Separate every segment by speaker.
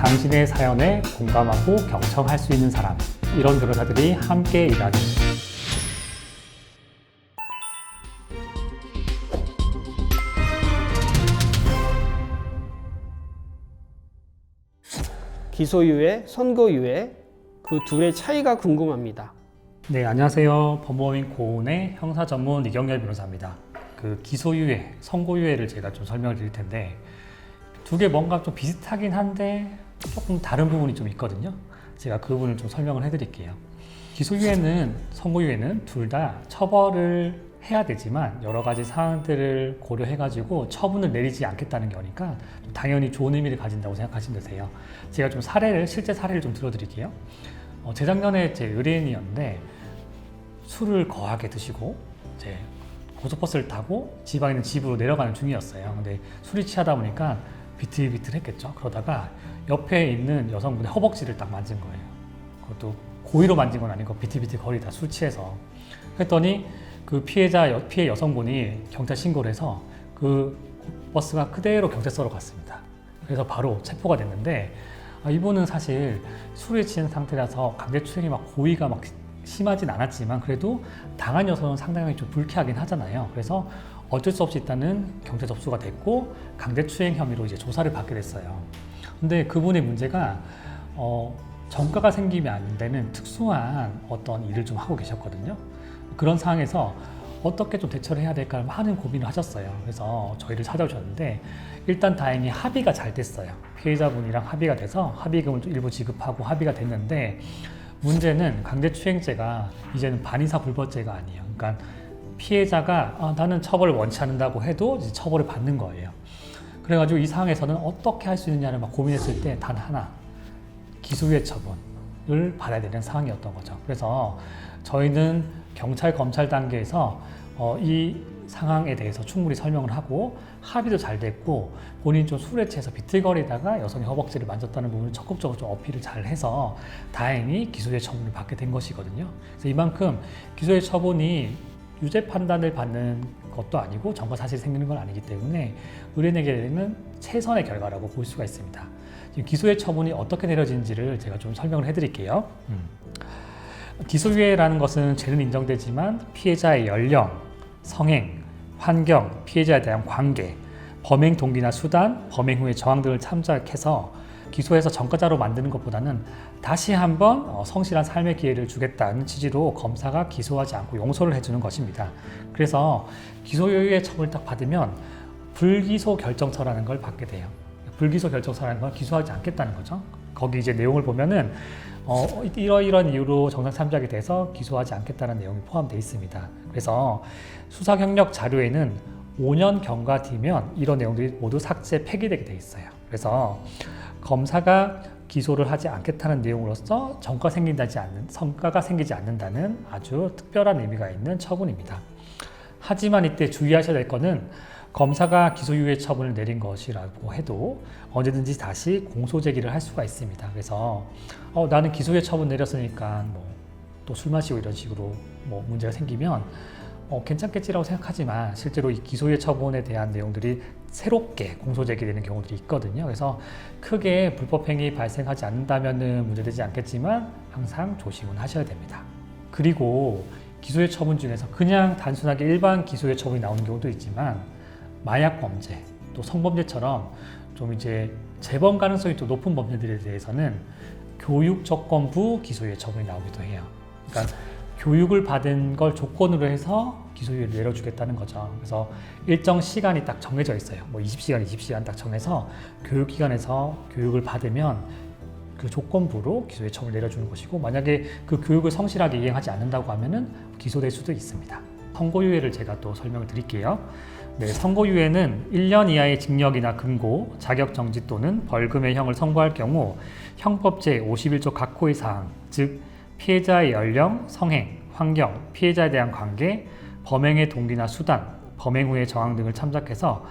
Speaker 1: 당신의 사연에 공감하고 경청할 수 있는 사람, 이런 변호사들이 함께 일하는
Speaker 2: 기소유예, 선고유예, 그 둘의 차이가 궁금합니다.
Speaker 1: 네, 안녕하세요. 법무법인 고운의 형사전문 이경렬 변호사입니다. 그 기소유예, 선고유예를 제가 좀 설명을 드릴 텐데 두 개 뭔가 좀 비슷하긴 한데 조금 다른 부분이 좀 있거든요. 제가 그 부분을 좀 설명을 해드릴게요. 기소유예는 선고유예는 둘 다 처벌을 해야 되지만 여러 가지 사항들을 고려해가지고 처분을 내리지 않겠다는 거니까 당연히 좋은 의미를 가진다고 생각하시면 되세요. 제가 좀 실제 사례를 좀 들어드릴게요. 재작년에 제 의뢰인이었는데 술을 거하게 드시고 이제 고속버스를 타고 지방에 있는 집으로 내려가는 중이었어요. 근데 술이 취하다 보니까 비틀비틀했겠죠. 그러다가 옆에 있는 여성분의 허벅지를 딱 만진 거예요. 그것도 고의로 만진 건 아니고 비틀비틀 거리다 술 취해서. 했더니 그 피해 여성분이 경찰 신고를 해서 그 버스가 그대로 경찰서로 갔습니다. 그래서 바로 체포가 됐는데 이분은 사실 술에 취한 상태라서 강제추행이 막 고의가 막 심하진 않았지만 그래도 당한 여성은 상당히 좀 불쾌하긴 하잖아요. 그래서 어쩔 수 없이 일단은 경찰 접수가 됐고 강제추행 혐의로 이제 조사를 받게 됐어요. 근데 그분의 문제가 전과가 생기면 안 되는 특수한 어떤 일을 좀 하고 계셨거든요. 그런 상황에서 어떻게 좀 대처를 해야 될까 하는 고민을 하셨어요. 그래서 저희를 찾아오셨는데 일단 다행히 합의가 잘 됐어요. 피해자분이랑 합의가 돼서 합의금을 좀 일부 지급하고 합의가 됐는데 문제는 강제추행죄가 이제는 반의사 불법죄가 아니에요. 그러니까 피해자가 나는 처벌을 원치 않는다고 해도 이제 처벌을 받는 거예요. 그래가지고 이 상황에서는 어떻게 할 수 있느냐를 막 고민했을 때 단 하나, 기소유예 처분을 받아야 되는 상황이었던 거죠. 그래서 저희는 경찰, 검찰 단계에서 이 상황에 대해서 충분히 설명을 하고 합의도 잘 됐고 본인이 좀 술에 취해서 비틀거리다가 여성의 허벅지를 만졌다는 부분을 적극적으로 좀 어필을 잘 해서 다행히 기소유예 처분을 받게 된 것이거든요. 그래서 이만큼 기소유예 처분이 유죄 판단을 받는 것도 아니고 전과 사실이 생기는 건 아니기 때문에 의뢰인에게는 최선의 결과라고 볼 수가 있습니다. 지금 기소유예 처분이 어떻게 내려지는지를 제가 좀 설명을 해드릴게요. 기소유예라는 것은 죄는 인정되지만 피해자의 연령, 성행, 환경, 피해자에 대한 관계, 범행 동기나 수단, 범행 후의 정황 등을 참작해서 기소해서 전과자로 만드는 것보다는 다시 한번 성실한 삶의 기회를 주겠다는 취지로 검사가 기소하지 않고 용서를 해주는 것입니다. 그래서 기소유예 처분을 딱 받으면 불기소 결정서라는 걸 받게 돼요. 불기소 결정서라는 건 기소하지 않겠다는 거죠. 거기 이제 내용을 보면은 이러이러한 이유로 정상 참작이 돼서 기소하지 않겠다는 내용이 포함되어 있습니다. 그래서 수사 경력 자료에는 5년 경과 뒤면 이런 내용들이 모두 삭제 폐기되게 돼 있어요. 그래서 검사가 기소를 하지 않겠다는 내용으로서 성과가 생기지 않는다는 아주 특별한 의미가 있는 처분입니다. 하지만 이때 주의하셔야 될 것은 검사가 기소유예 처분을 내린 것이라고 해도 언제든지 다시 공소 제기를 할 수가 있습니다. 그래서 나는 기소유예 처분 내렸으니까 또 술 마시고 이런 식으로 문제가 생기면 괜찮겠지라고 생각하지만 실제로 이 기소유예 처분에 대한 내용들이 새롭게 공소 제기되는 경우들이 있거든요. 그래서 크게 불법행위 발생하지 않는다면 문제되지 않겠지만 항상 조심은 하셔야 됩니다. 그리고 기소유예 처분 중에서 그냥 단순하게 일반 기소유예 처분이 나오는 경우도 있지만 마약 범죄, 또 성범죄처럼 좀 이제 재범 가능성이 또 높은 범죄들에 대해서는 교육 조건부 기소유예 처분이 나오기도 해요. 그러니까 교육을 받은 걸 조건으로 해서 기소유예를 내려주겠다는 거죠. 그래서 일정 시간이 딱 정해져 있어요. 20시간 딱 정해서 교육기관에서 교육을 받으면 그 조건부로 기소유예 처분을 내려주는 것이고 만약에 그 교육을 성실하게 이행하지 않는다고 하면은 기소될 수도 있습니다. 선고유예를 제가 또 설명을 드릴게요. 네, 선고유예는 1년 이하의 징역이나 금고, 자격정지 또는 벌금의 형을 선고할 경우 형법 제51조 각호의 사항, 즉 피해자의 연령, 성행, 환경, 피해자에 대한 관계, 범행의 동기나 수단, 범행 후의 정황 등을 참작해서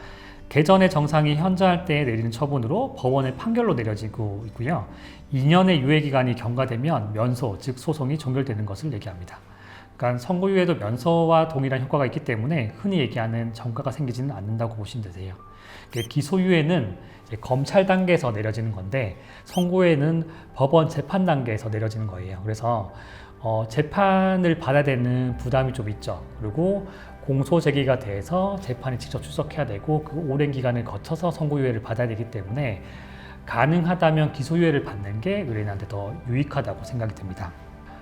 Speaker 1: 개전의 정상이 현저할 때에 내리는 처분으로 법원의 판결로 내려지고 있고요. 2년의 유예기간이 경과되면 면소, 즉 소송이 종결되는 것을 얘기합니다. 그러니까 선고유예도 면소와 동일한 효과가 있기 때문에 흔히 얘기하는 전과가 생기지는 않는다고 보시면 되세요. 기소유예는 이제 검찰 단계에서 내려지는 건데 선고유예는 법원 재판 단계에서 내려지는 거예요. 그래서 재판을 받아야 되는 부담이 좀 있죠. 그리고 공소 제기가 돼서 재판에 직접 출석해야 되고 그 오랜 기간을 거쳐서 선고유예를 받아야 되기 때문에 가능하다면 기소유예를 받는 게 의뢰인한테 더 유익하다고 생각이 듭니다.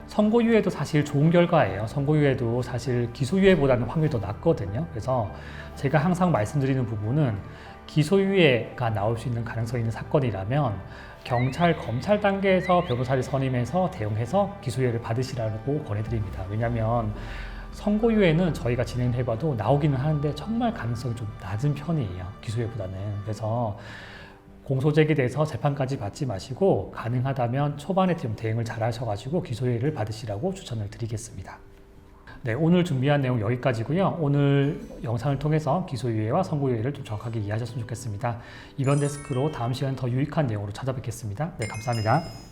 Speaker 1: 선고유예도 사실 좋은 결과예요. 선고유예도 사실 기소유예보다는 확률이 더 낮거든요. 그래서 제가 항상 말씀드리는 부분은 기소유예가 나올 수 있는 가능성이 있는 사건이라면 경찰, 검찰 단계에서 변호사를 선임해서 대응해서 기소유예를 받으시라고 권해드립니다. 왜냐하면 선고유예는 저희가 진행해봐도 나오기는 하는데 정말 가능성이 좀 낮은 편이에요. 기소유예보다는. 그래서 공소 제기돼서 재판까지 받지 마시고 가능하다면 초반에 좀 대응을 잘 하셔가지고 기소유예를 받으시라고 추천을 드리겠습니다. 네, 오늘 준비한 내용 여기까지고요. 오늘 영상을 통해서 기소유예와 선고유예를 좀 정확하게 이해하셨으면 좋겠습니다. 이번 데스크로 다음 시간 더 유익한 내용으로 찾아뵙겠습니다. 네, 감사합니다.